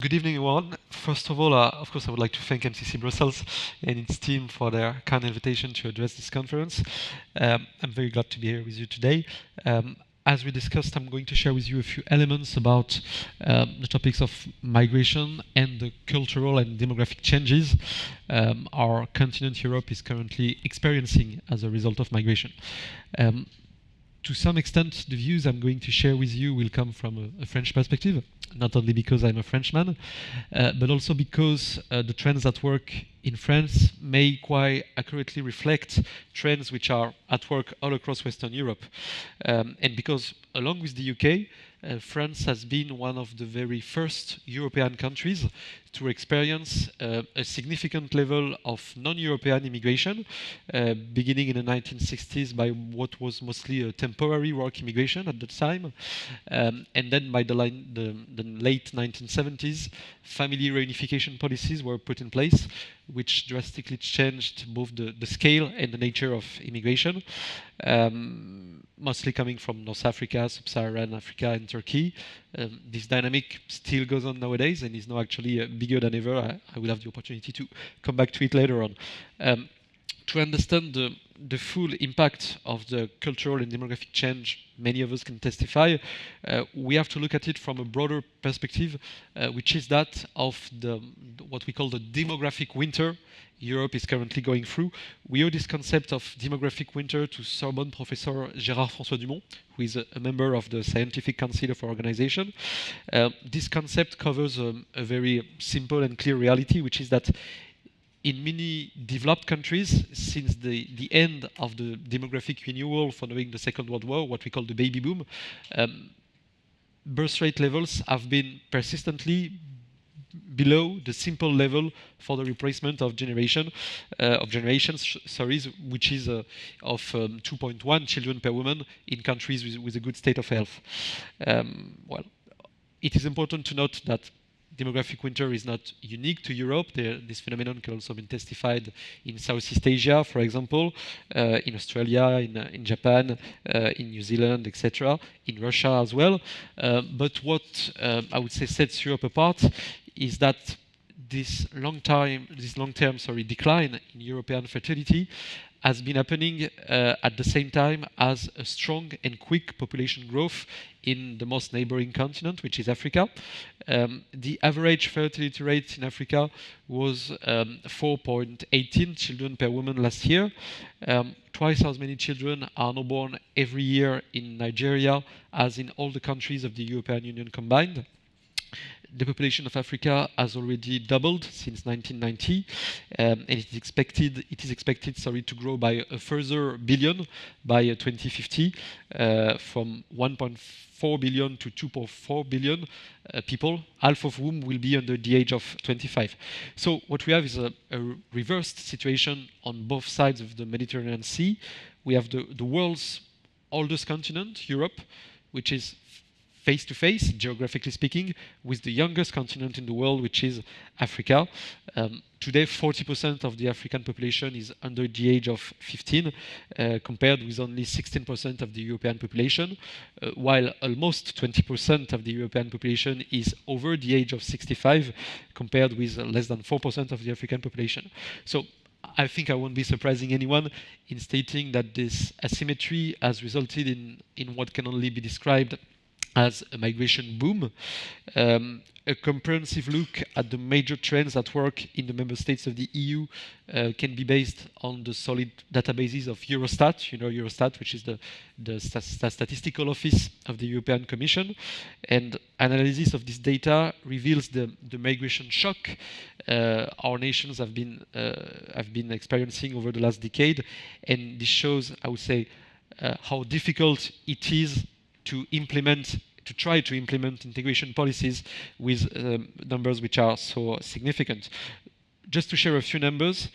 Good evening, everyone. First of all, of course, I would like to thank MCC Brussels and its team for their kind invitation to address this conference. I'm very glad to be here with you today. As we discussed, I'm going to share with you a few elements about the topics of migration and the cultural and demographic changes our continent, Europe, is currently experiencing as a result of migration. To some extent, the views I'm going to share with you will come from a French perspective, not only because I'm a Frenchman, but also because the trends at work in France may quite accurately reflect trends which are at work all across Western Europe. And because, along with the UK, France has been one of the very first European countries to experience a significant level of non-European immigration, beginning in the 1960s by what was mostly a temporary work immigration at the time, and then by the late 1970s, family reunification policies were put in place, which drastically changed both the scale and the nature of immigration, mostly coming from North Africa, Sub-Saharan Africa, and Turkey. This dynamic still goes on nowadays and is now actually bigger than ever. I will have the opportunity to come back to it later on. To understand the full impact of the cultural and demographic change many of us can testify, we have to look at it from a broader perspective, which is that of what we call the demographic winter Europe is currently going through. We owe this concept of demographic winter to Sorbonne professor Gérard François Dumont, who is a member of the Scientific Council of our organization. This concept covers a very simple and clear reality, which is that in many developed countries, since the end of the demographic renewal following the Second World War, what we call the baby boom, birth rate levels have been persistently below the simple level for the replacement of generations, which is of 2.1 children per woman in countries with a good state of health. Well, it is important to note that demographic winter is not unique to Europe. This phenomenon can also be testified in Southeast Asia, for example, in Australia, in Japan, in New Zealand, etc., in Russia as well. But what I would say sets Europe apart is that this long-term decline in European fertility has been happening at the same time as a strong and quick population growth in the most neighboring continent, which is Africa. The average fertility rate in Africa was 4.18 children per woman last year. Twice as many children are now born every year in Nigeria as in all the countries of the European Union combined. The population of Africa has already doubled since 1990, and it is expected to grow by a further billion by 2050, from 1.4 billion to 2.4 billion people, half of whom will be under the age of 25. So what we have is a reversed situation on both sides of the Mediterranean Sea. We have the world's oldest continent, Europe, which is face-to-face, geographically speaking, with the youngest continent in the world, which is Africa. Today, 40% of the African population is under the age of 15, compared with only 16% of the European population, while almost 20% of the European population is over the age of 65, compared with less than 4% of the African population. So I think I won't be surprising anyone in stating that this asymmetry has resulted in what can only be described as a migration boom. A comprehensive look at the major trends at work in the member states of the EU can be based on the solid databases of Eurostat, Eurostat, which is the statistical office of the European Commission. And analysis of this data reveals the migration shock our nations have been experiencing over the last decade. And this shows, I would say, how difficult it is to try to implement integration policies with numbers which are so significant. Just to share a few numbers,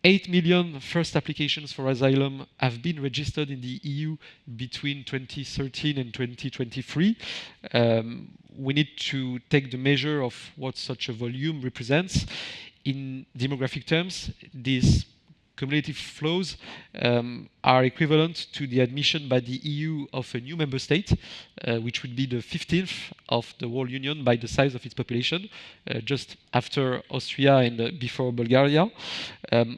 8 million first applications for asylum have been registered in the EU between 2013 and 2023. We need to take the measure of what such a volume represents. In demographic terms, this cumulative flows are equivalent to the admission by the EU of a new member state, which would be the 15th of the whole Union by the size of its population, just after Austria and before Bulgaria.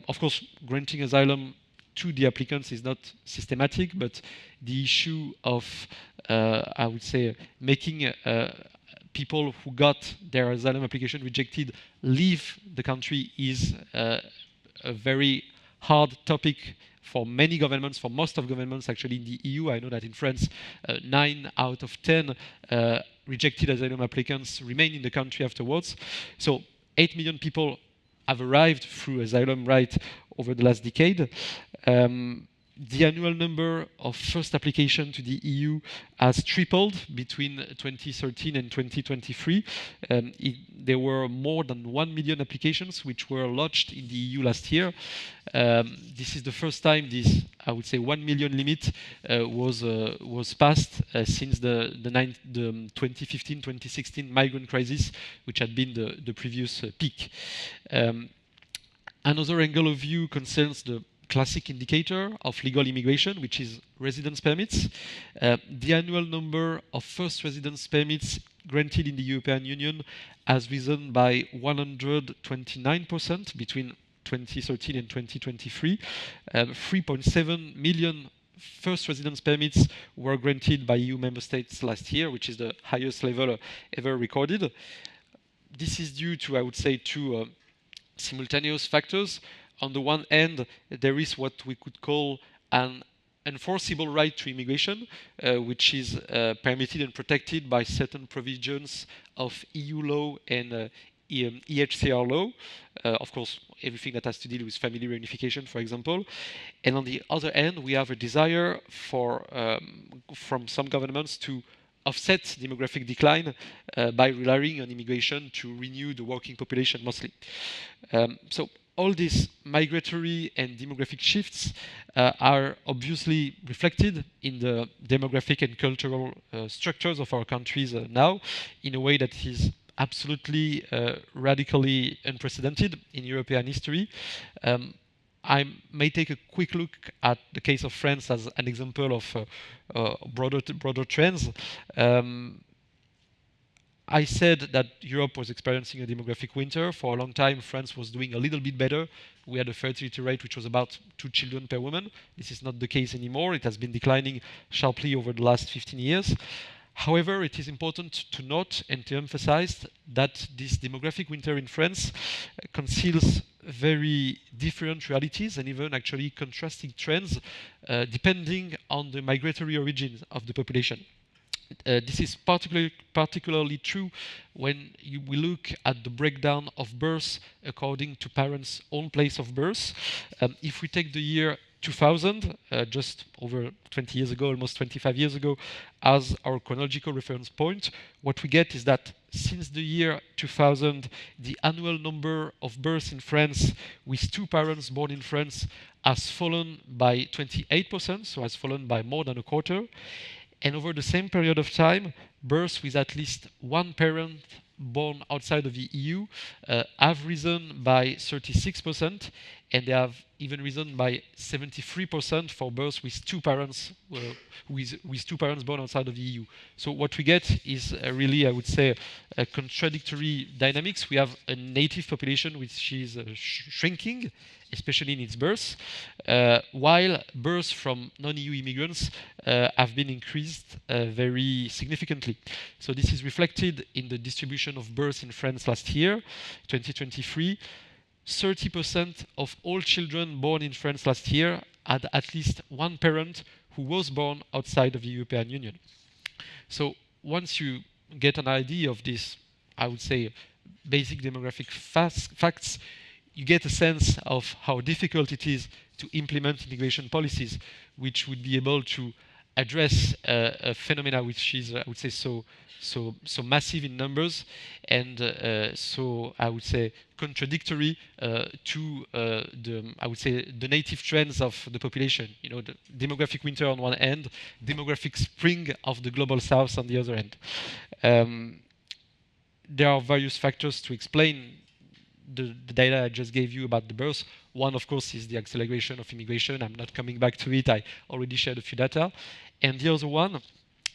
Of course, granting asylum to the applicants is not systematic, but the issue of, I would say, making people who got their asylum application rejected leave the country is a very hard topic for many governments, for most of governments actually in the EU. I know that in France, 9 out of 10 rejected asylum applicants remain in the country afterwards. So 8 million people have arrived through asylum right over the last decade. The annual number of first application to the EU has tripled between 2013 and 2023. There were more than 1 million applications which were lodged in the EU last year. This is the first time this, I would say, 1 million limit was passed since the 2015-2016 migrant crisis, which had been the previous peak. Another angle of view concerns the classic indicator of legal immigration, which is residence permits. The annual number of first residence permits granted in the European Union has risen by 129% between 2013 and 2023. 3.7 million first residence permits were granted by EU member states last year, which is the highest level ever recorded. This is due to, I would say, two simultaneous factors. On the one hand, there is what we could call an enforceable right to immigration, which is permitted and protected by certain provisions of EU law and EHCR law. Of course, everything that has to deal with family reunification, for example. And on the other hand, we have a desire from some governments to offset demographic decline by relying on immigration to renew the working population mostly. So all these migratory and demographic shifts are obviously reflected in the demographic and cultural structures of our countries now in a way that is absolutely radically unprecedented in European history. I may take a quick look at the case of France as an example of broader trends. I said that Europe was experiencing a demographic winter. For a long time, France was doing a little bit better. We had a fertility rate which was about 2 children per woman. This is not the case anymore. It has been declining sharply over the last 15 years. However, it is important to note and to emphasize that this demographic winter in France conceals very different realities and even actually contrasting trends depending on the migratory origins of the population. This is particularly true when we look at the breakdown of births according to parents' own place of birth. If we take the year 2000, just over 20 years ago, almost 25 years ago, as our chronological reference point, what we get is that since the year 2000, the annual number of births in France with 2 parents born in France has fallen by 28%, so has fallen by more than a quarter. And over the same period of time, births with at least 1 parent born outside of the EU have risen by 36%, and they have even risen by 73% for births with 2 parents with 2 parents born outside of the EU. So what we get is really, I would say, a contradictory dynamics. We have a native population which is shrinking, especially in its births, while births from non-EU immigrants have been increased very significantly. So this is reflected in the distribution of births in France last year, 2023. 30% of all children born in France last year had at least 1 parent who was born outside of the European Union. So once you get an idea of this, I would say, basic demographic facts, you get a sense of how difficult it is to implement immigration policies which would be able to address a phenomena which is, I would say, so massive in numbers and so, I would say, contradictory to the native trends of the population. You know, the demographic winter on one end, demographic spring of the global south on the other end. There are various factors to explain the data I just gave you about the birth. One, of course, is the acceleration of immigration. I'm not coming back to it. I already shared a few data. And the other one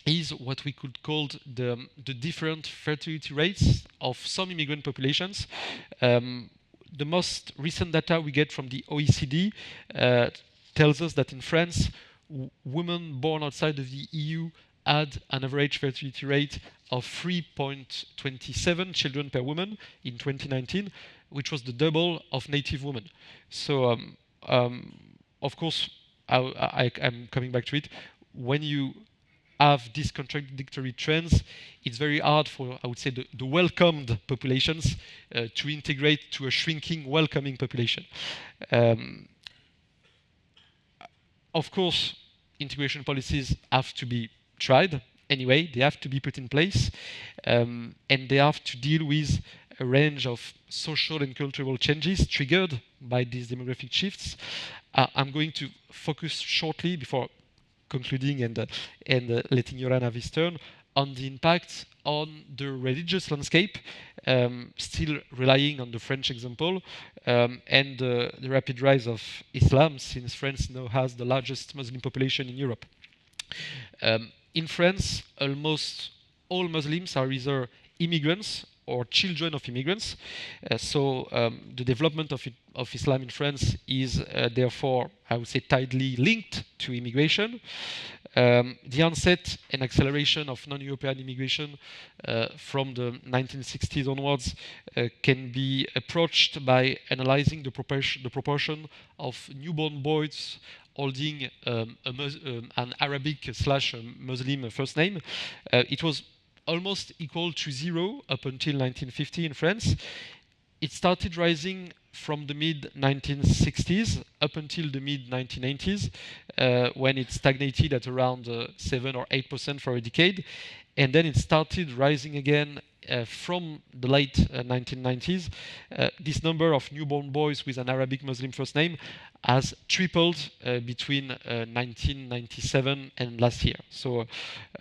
is what we could call the different fertility rates of some immigrant populations. The most recent data we get from the OECD tells us that in France, women born outside of the EU had an average fertility rate of 3.27 children per woman in 2019, which was the double of native women. So, of course, I'm coming back to it. When you have these contradictory trends, it's very hard for, I would say, the welcomed populations to integrate to a shrinking welcoming population. Of course, integration policies have to be tried anyway. They have to be put in place, and they have to deal with a range of social and cultural changes triggered by these demographic shifts. I'm going to focus shortly before concluding and letting Yoran have his turn on the impact on the religious landscape, still relying on the French example, and the rapid rise of Islam, since France now has the largest Muslim population in Europe. In France, almost all Muslims are either immigrants or children of immigrants. So the development of Islam in France is therefore, I would say, tightly linked to immigration. The onset and acceleration of non-European immigration from the 1960s onwards can be approached by analyzing the proportion of newborn boys holding an Arabic/Muslim first name. It was almost equal to zero up until 1950 in France. It started rising from the mid-1960s up until the mid-1990s, when it stagnated at around 7 or 8% for a decade. And then it started rising again from the late 1990s. This number of newborn boys with an Arabic Muslim first name has tripled between 1997 and last year. So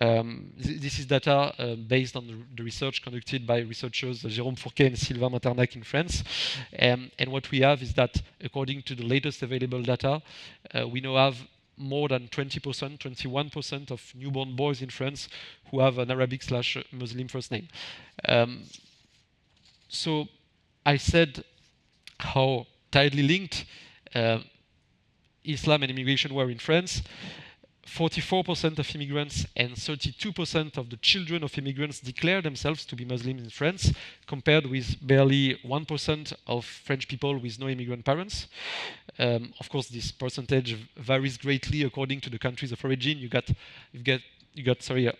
this is data based on the research conducted by researchers Jérôme Fourquet and Sylvain Maternac in France. And what we have is that, according to the latest available data, we now have more than 20%, 21% of newborn boys in France who have an Arabic/Muslim first name. So I said how tightly linked Islam and immigration were in France. 44% of immigrants and 32% of the children of immigrants declare themselves to be Muslims in France, compared with barely 1% of French people with no immigrant parents. Of course, this percentage varies greatly according to the countries of origin. You got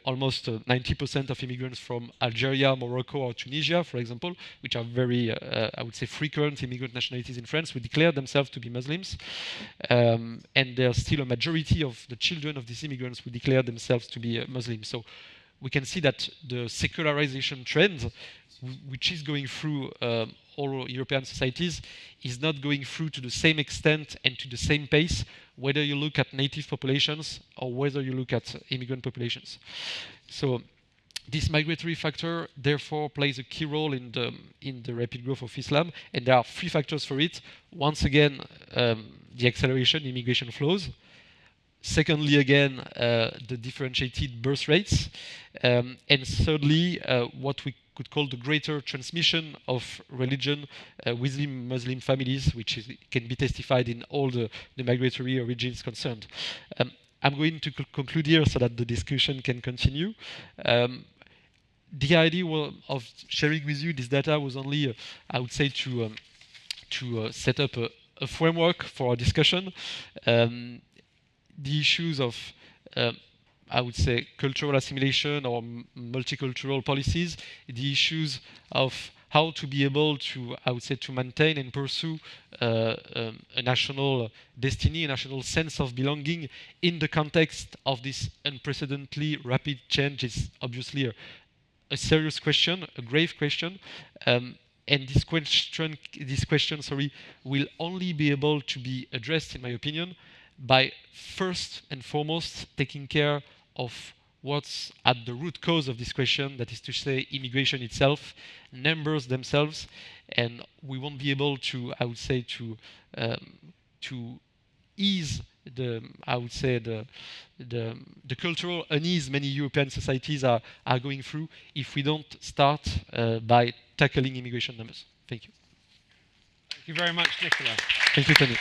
almost 90% of immigrants from Algeria, Morocco, or Tunisia, for example, which are very, I would say, frequent immigrant nationalities in France, who declare themselves to be Muslims. And there's still a majority of the children of these immigrants who declare themselves to be Muslims. So we can see that the secularization trend, which is going through all European societies, is not going through to the same extent and to the same pace, whether you look at native populations or whether you look at immigrant populations. So this migratory factor therefore plays a key role in the rapid growth of Islam, and there are three factors for it. Once again, the acceleration in immigration flows. Secondly, again, the differentiated birth rates. And thirdly, what we could call the greater transmission of religion within Muslim families, which can be testified in all the migratory origins concerned. I'm going to conclude here so that the discussion can continue. The idea of sharing with you this data was only, I would say, to set up a framework for our discussion. The issues of, I would say, cultural assimilation or multicultural policies, the issues of how to be able to, I would say, to maintain and pursue a national destiny, a national sense of belonging in the context of this unprecedentedly rapid change is obviously a serious question, a grave question. And this question, will only be able to be addressed, in my opinion, by first and foremost taking care of what's at the root cause of this question, that is to say, immigration itself, numbers themselves, and we won't be able to, I would say, to ease I would say the cultural unease many European societies are going through if we don't start by tackling immigration numbers. Thank you. Thank you very much, Nicolas. Thank you, Tony.